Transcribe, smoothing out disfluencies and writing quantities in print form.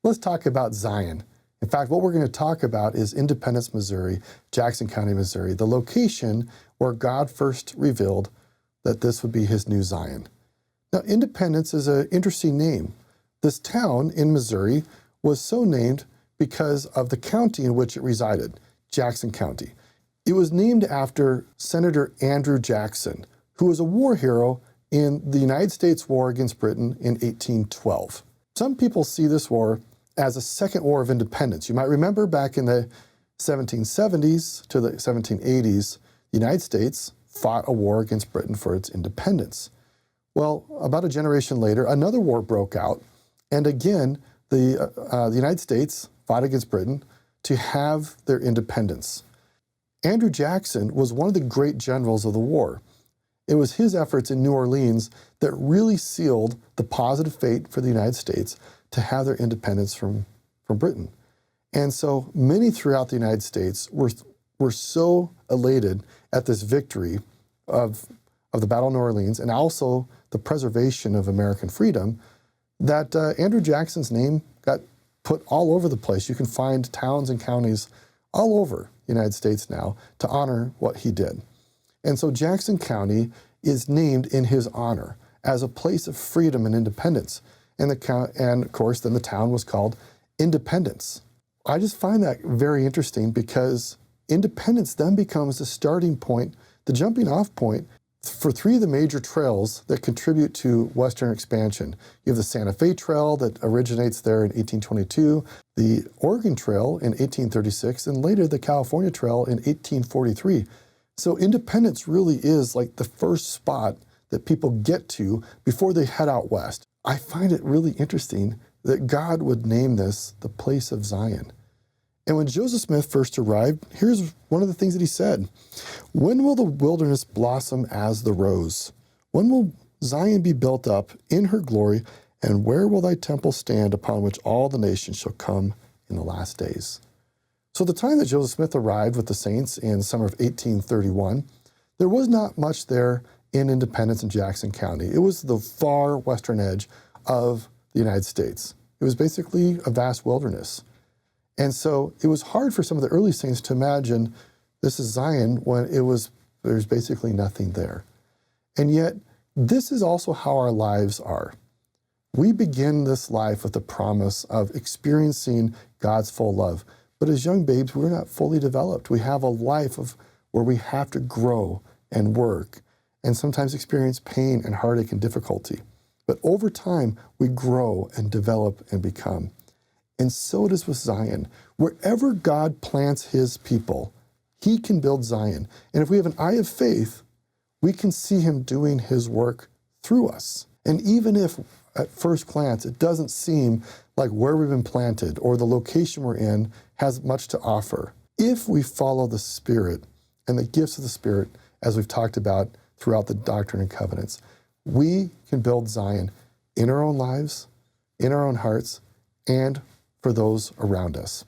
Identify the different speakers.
Speaker 1: Let's talk about Zion. In fact, what we're going to talk about is Independence, Missouri, Jackson County, Missouri, the location where God first revealed that this would be his new Zion. Now, Independence is an interesting name. This town in Missouri was so named because of the county in which it resided, Jackson County. It was named after Senator Andrew Jackson, who was a war hero in the United States War against Britain in 1812. Some people see this war as a second war of independence. You might remember back in the 1770s to the 1780s, the United States fought a war against Britain for its independence. Well, about a generation later, another war broke out, and again, the United States fought against Britain to have their independence. Andrew Jackson was one of the great generals of the war. It was his efforts in New Orleans that really sealed the positive fate for the United States to have their independence from Britain. And so many throughout the United States were so elated at this victory of the Battle of New Orleans and also the preservation of American freedom that Andrew Jackson's name got put all over the place. You can find towns and counties all over the United States now to honor what he did. And so Jackson County is named in his honor as a place of freedom and independence. And of course, then the town was called Independence. I just find that very interesting because Independence then becomes the starting point, the jumping off point for three of the major trails that contribute to Western expansion. You have the Santa Fe Trail that originates there in 1822, the Oregon Trail in 1836, and later the California Trail in 1843. So Independence really is like the first spot that people get to before they head out west. I find it really interesting that God would name this the place of Zion. And when Joseph Smith first arrived, here's one of the things that he said. When will the wilderness blossom as the rose? When will Zion be built up in her glory? And where will thy temple stand upon which all the nations shall come in the last days? So the time that Joseph Smith arrived with the saints in the summer of 1831, there was not much there in Independence in Jackson County. It was the far western edge of the United States. It was basically a vast wilderness. And so it was hard for some of the early saints to imagine this is Zion when there's basically nothing there. And yet, this is also how our lives are. We begin this life with the promise of experiencing God's full love. But as young babes, we're not fully developed. We have a life where we have to grow and work and sometimes experience pain and heartache and difficulty. But over time, we grow and develop and become. And so it is with Zion. Wherever God plants his people, he can build Zion. And if we have an eye of faith, we can see him doing his work through us. And even if at first glance it doesn't seem like where we've been planted or the location we're in has much to offer, if we follow the Spirit and the gifts of the Spirit, as we've talked about throughout the Doctrine and Covenants, we can build Zion in our own lives, in our own hearts, and for those around us.